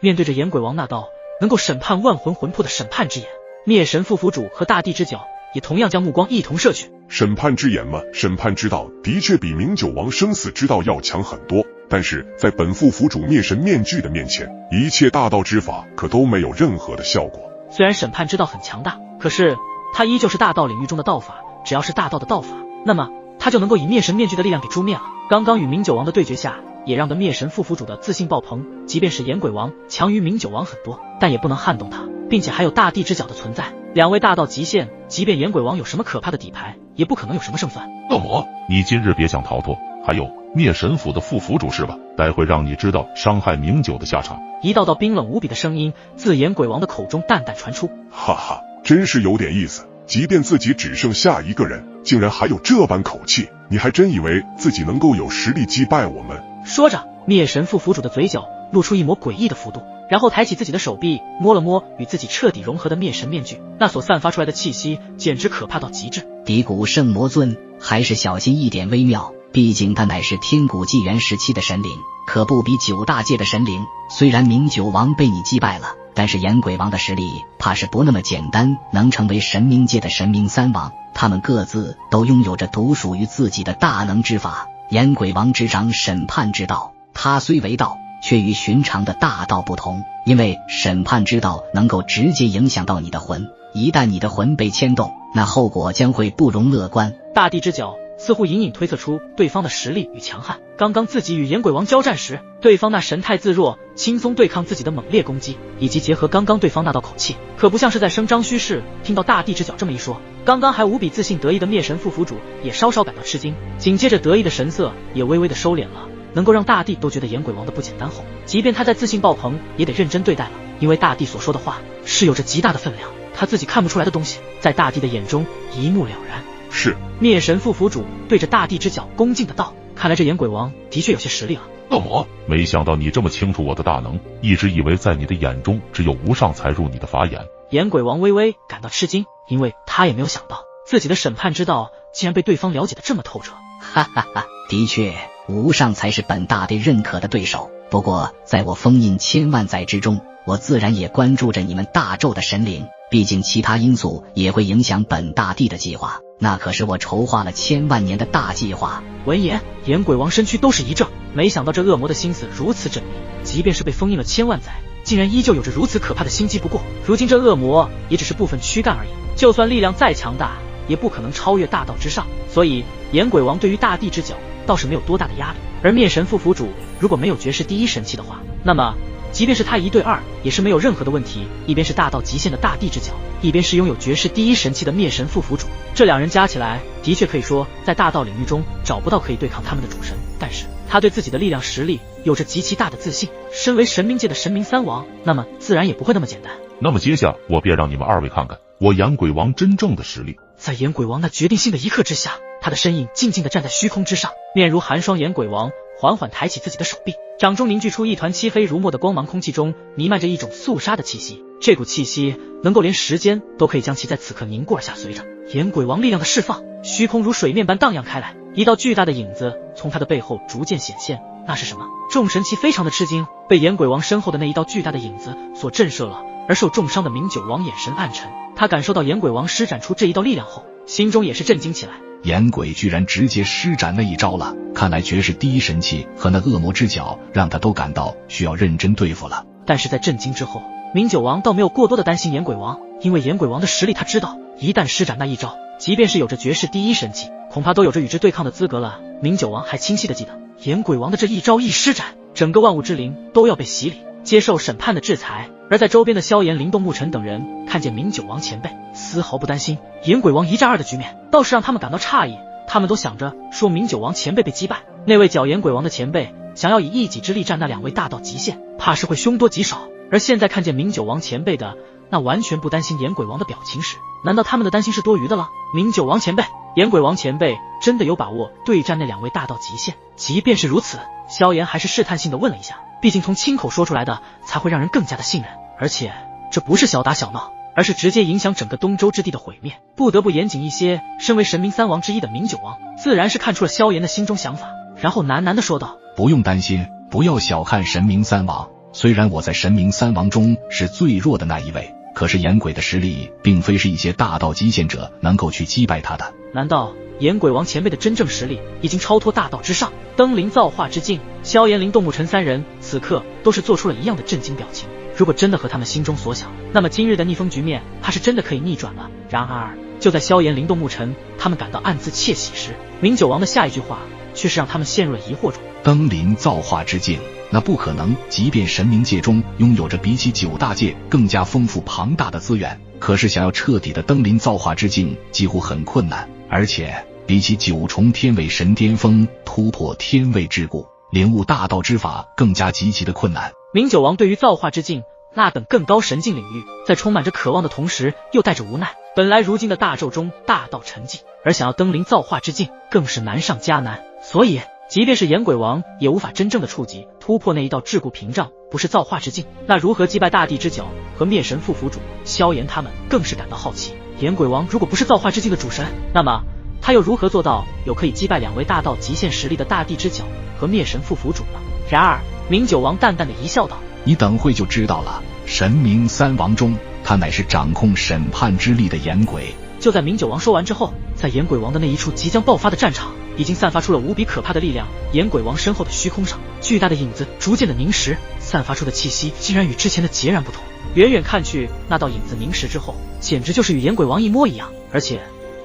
面对着颜鬼王那道能够审判万魂魂魄的审判之眼，灭神副府主和大地之角也同样将目光一同射去。审判之眼嘛，审判之道的确比明九王生死之道要强很多，但是在本副府主灭神面具的面前，一切大道之法可都没有任何的效果。虽然审判之道很强大，可是它依旧是大道领域中的道法，只要是大道的道法，那么他就能够以灭神面具的力量给诛灭了。刚刚与明九王的对决下，也让得灭神副府主的自信爆棚，即便是颜鬼王强于明九王很多，但也不能撼动他，并且还有大地之角的存在，两位大道极限，即便颜鬼王有什么可怕的底牌，也不可能有什么胜算。恶魔，你今日别想逃脱，还有灭神府的副府主是吧？待会让你知道伤害明九的下场。一道道冰冷无比的声音自颜鬼王的口中淡淡传出。哈哈，真是有点意思，即便自己只剩下一个人，竟然还有这般口气，你还真以为自己能够有实力击败我们？说着，灭神副府主的嘴角露出一抹诡异的弧度，然后抬起自己的手臂摸了摸与自己彻底融合的灭神面具，那所散发出来的气息简直可怕到极致。低谷圣魔尊，还是小心一点为妙，毕竟他乃是天古纪元时期的神灵，可不比九大界的神灵。虽然明九王被你击败了，但是颜鬼王的实力怕是不那么简单，能成为神明界的神明三王，他们各自都拥有着独属于自己的大能之法。颜鬼王执掌审判之道，他虽为道，却与寻常的大道不同，因为审判之道能够直接影响到你的魂，一旦你的魂被牵动，那后果将会不容乐观。大地之角似乎隐隐推测出对方的实力与强悍，刚刚自己与颜鬼王交战时，对方那神态自若，轻松对抗自己的猛烈攻击，以及结合刚刚对方那道口气，可不像是在声张虚势。听到大地之角这么一说，刚刚还无比自信得意的灭神副府主也稍稍感到吃惊，紧接着得意的神色也微微的收敛了。能够让大地都觉得颜鬼王的不简单后，即便他在自信爆棚，也得认真对待了，因为大地所说的话是有着极大的分量，他自己看不出来的东西，在大地的眼中一目了然。是。灭神副府主对着大地之角恭敬的道，看来这颜鬼王的确有些实力了。恶魔，没想到你这么清楚我的大能，一直以为在你的眼中只有无上才入你的法眼。颜鬼王微微感到吃惊，因为他也没有想到自己的审判之道竟然被对方了解的这么透彻。哈哈哈，的确，无上才是本大帝认可的对手。不过，在我封印千万载之中，我自然也关注着你们大纣的神灵，毕竟其他因素也会影响本大帝的计划，那可是我筹划了千万年的大计划。闻言，颜鬼王身躯都是一怔，没想到这恶魔的心思如此缜密，即便是被封印了千万载，竟然依旧有着如此可怕的心机。不过，如今这恶魔也只是部分躯干而已，就算力量再强大，也不可能超越大道之上，所以颜鬼王对于大地之角倒是没有多大的压力。而灭神副府主如果没有绝世第一神器的话，那么即便是他1对2也是没有任何的问题。一边是大道极限的大地之角，一边是拥有绝世第一神器的灭神副府主，这两人加起来的确可以说在大道领域中找不到可以对抗他们的主神，但是他对自己的力量实力有着极其大的自信，身为神明界的神明三王，那么自然也不会那么简单。那么接下我便让你们二位看看我颜鬼王真正的实力。在颜鬼王那决定性的一刻之下，他的身影静静地站在虚空之上，面如寒霜。颜鬼王缓缓抬起自己的手臂，掌中凝聚出一团漆黑如墨的光芒，空气中弥漫着一种肃杀的气息，这股气息能够连时间都可以将其在此刻凝固而下。随着颜鬼王力量的释放，虚空如水面般荡漾开来，一道巨大的影子从他的背后逐渐显现。那是什么？众神奇非常的吃惊，被颜鬼王身后的那一道巨大的影子所震慑了，而受重伤的明九王眼神暗沉，他感受到颜鬼王施展出这一道力量后，心中也是震惊起来。颜鬼居然直接施展那一招了，看来绝世第一神器和那恶魔之角让他都感到需要认真对付了。但是在震惊之后，明九王倒没有过多的担心颜鬼王，因为颜鬼王的实力他知道，一旦施展那一招，即便是有着绝世第一神器，恐怕都有着与之对抗的资格了。明九王还清晰的记得，颜鬼王的这一招一施展，整个万物之灵都要被洗礼，接受审判的制裁。而在周边的萧炎、灵动、沐尘等人看见明九王前辈丝毫不担心颜鬼王1战2的局面，倒是让他们感到诧异。他们都想着说明九王前辈被击败，那位角颜鬼王的前辈想要以一己之力战那2位大道极限，怕是会凶多吉少。而现在看见明九王前辈的那完全不担心颜鬼王的表情时，难道他们的担心是多余的了？明九王前辈、颜鬼王前辈真的有把握对战那2位大道极限？即便是如此，萧炎还是试探性的问了一下，毕竟从亲口说出来的才会让人更加的信任，而且这不是小打小闹，而是直接影响整个东周之地的毁灭，不得不严谨一些。身为神明三王之一的明九王自然是看出了萧炎的心中想法，然后喃喃地说道：不用担心，不要小看神明三王，虽然我在神明三王中是最弱的那一位，可是颜鬼的实力并非是一些大道极限者能够去击败他的。难道颜鬼王前辈的真正实力已经超脱大道之上？登临造化之境，萧炎、林动、沐尘三人此刻都是做出了一样的震惊表情。如果真的和他们心中所想，那么今日的逆风局面怕是真的可以逆转了。然而就在萧炎、林动、沐尘他们感到暗自窃喜时，明九王的下一句话却是让他们陷入了疑惑中。登临造化之境，那不可能，即便神明界中拥有着比起九大界更加丰富庞大的资源，可是想要彻底的登临造化之境几乎很困难，而且比起九重天位神巅峰突破天位桎梏，领悟大道之法更加极其的困难。明九王对于造化之境那等更高神境领域，在充满着渴望的同时又带着无奈。本来如今的大咒中大道沉寂，而想要登临造化之境更是难上加难，所以即便是颜鬼王也无法真正的触及突破那一道桎梏屏障。不是造化之境，那如何击败大地之角和灭神副府主？萧炎他们更是感到好奇，颜鬼王如果不是造化之境的主神，那么他又如何做到有可以击败两位大道极限实力的大地之角和灭神副府主呢？然而明九王淡淡的一笑道：你等会就知道了，神明三王中他乃是掌控审判之力的颜鬼。就在明九王说完之后，在颜鬼王的那一处即将爆发的战场已经散发出了无比可怕的力量。颜鬼王身后的虚空上，巨大的影子逐渐的凝实，散发出的气息竟然与之前的截然不同。远远看去，那道影子凝实之后，简直就是与颜鬼王一模一样，而且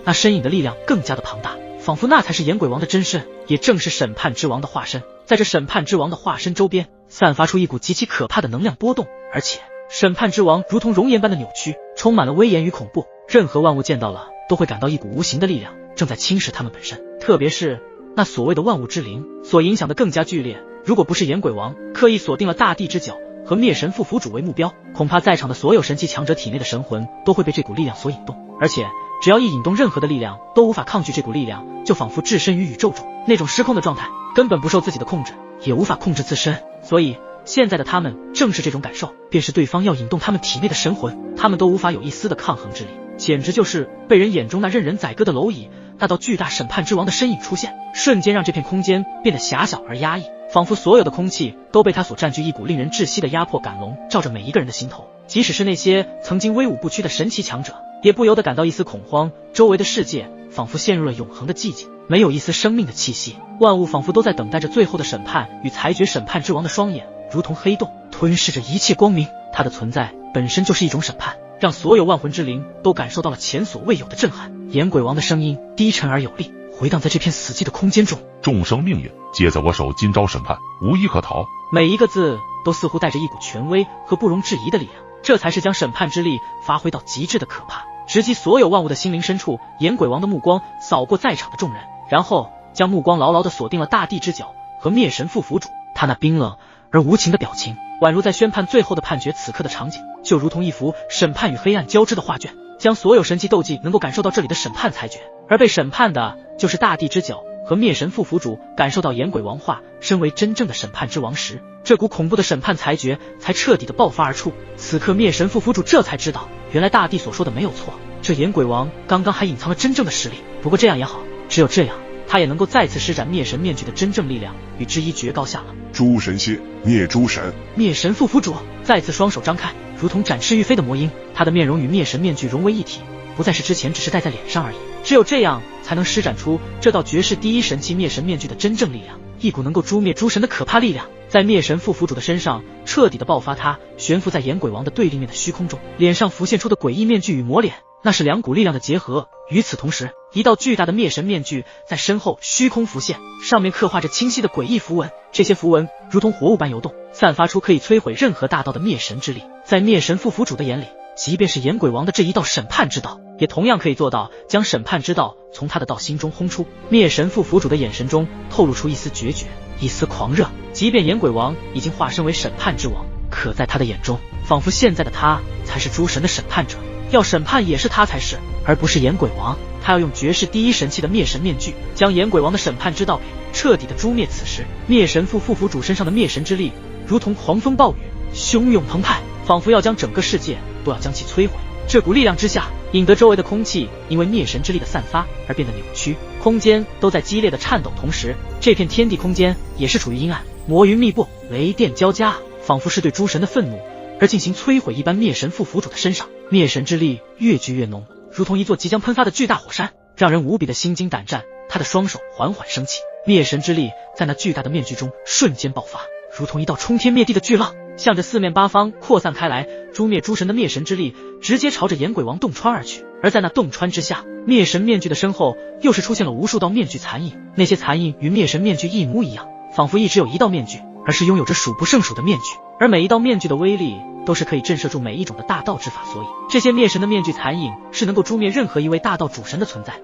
那身影的力量更加的庞大，仿佛那才是颜鬼王的真身，也正是审判之王的化身。在这审判之王的化身周边，散发出一股极其可怕的能量波动，而且审判之王如同熔岩般的扭曲，充满了威严与恐怖，任何万物见到了都会感到一股无形的力量正在侵蚀他们本身，特别是那所谓的万物之灵所影响的更加剧烈。如果不是颜鬼王刻意锁定了大地之角和灭神副府主为目标，恐怕在场的所有神级强者体内的神魂都会被这股力量所引动，而且只要一引动任何的力量都无法抗拒这股力量，就仿佛置身于宇宙中那种失控的状态，根本不受自己的控制，也无法控制自身。所以现在的他们正是这种感受，便是对方要引动他们体内的神魂，他们都无法有一丝的抗衡之力，简直就是被人眼中那任人宰割的蝼蚁。那道巨大审判之王的身影出现，瞬间让这片空间变得狭小而压抑，仿佛所有的空气都被他所占据，一股令人窒息的压迫感笼罩着每一个人的心头。即使是那些曾经威武不屈的神奇强者，也不由得感到一丝恐慌，周围的世界仿佛陷入了永恒的寂静，没有一丝生命的气息，万物仿佛都在等待着最后的审判与裁决。审判之王的双眼如同黑洞，吞噬着一切光明，他的存在本身就是一种审判，让所有万魂之灵都感受到了前所未有的震撼。颜鬼王的声音低沉而有力，回荡在这片死寂的空间中。众生命运皆在我手，今朝审判无一可逃。每一个字都似乎带着一股权威和不容置疑的力量，这才是将审判之力发挥到极致的可怕，直击所有万物的心灵深处。颜鬼王的目光扫过在场的众人，然后将目光牢牢地锁定了大地之角和灭神副府主。他那冰冷而无情的表情，宛如在宣判最后的判决。此刻的场景就如同一幅审判与黑暗交织的画卷，将所有神级斗技能够感受到这里的审判裁决，而被审判的就是大地之角和灭神副府主。感受到颜鬼王化身为真正的审判之王时，这股恐怖的审判裁决才彻底的爆发而出。此刻灭神副府主这才知道，原来大地所说的没有错，这颜鬼王刚刚还隐藏了真正的实力。不过这样也好，只有这样他也能够再次施展灭神面具的真正力量，与之一决高下了。诸神蝎灭诸神，灭神副府主再次双手张开，如同展翅欲飞的魔鹰，他的面容与灭神面具融为一体，不再是之前只是戴在脸上而已。只有这样才能施展出这道绝世第一神器灭神面具的真正力量，一股能够诛灭诸神的可怕力量在灭神副府主的身上彻底的爆发。他悬浮在颜鬼王的对立面的虚空中，脸上浮现出的诡异面具与魔脸，那是两股力量的结合。与此同时，一道巨大的灭神面具在身后虚空浮现，上面刻画着清晰的诡异符文，这些符文如同活物般游动，散发出可以摧毁任何大道的灭神之力。在灭神副府主的眼里，即便是颜鬼王的这一道审判之道，也同样可以做到将审判之道从他的道心中轰出。灭神副府主的眼神中透露出一丝决绝，一丝狂热。即便颜鬼王已经化身为审判之王，可在他的眼中，仿佛现在的他才是诸神的审判者，要审判也是他才是，而不是颜鬼王。他要用绝世第一神器的灭神面具，将颜鬼王的审判之道给彻底的诛灭。此时灭神副府主身上的灭神之力如同狂风暴雨，汹涌澎湃，仿佛要将整个世界都要将其摧毁。这股力量之下，引得周围的空气因为灭神之力的散发而变得扭曲，空间都在激烈的颤抖。同时，这片天地空间也是处于阴暗，魔云密布，雷电交加，仿佛是对诸神的愤怒而进行摧毁一般。灭神副府主的身上灭神之力越聚越浓，如同一座即将喷发的巨大火山，让人无比的心惊胆战。他的双手缓缓升起，灭神之力在那巨大的面具中瞬间爆发，如同一道冲天灭地的巨浪，向着四面八方扩散开来。诛灭诸神的灭神之力直接朝着炎鬼王洞穿而去，而在那洞穿之下，灭神面具的身后又是出现了无数道面具残影。那些残影与灭神面具一模一样，仿佛一直有一道面具，而是拥有着数不胜数的面具，而每一道面具的威力都是可以震慑住每一种的大道之法，所以这些灭神的面具残影是能够诛灭任何一位大道主神的存在。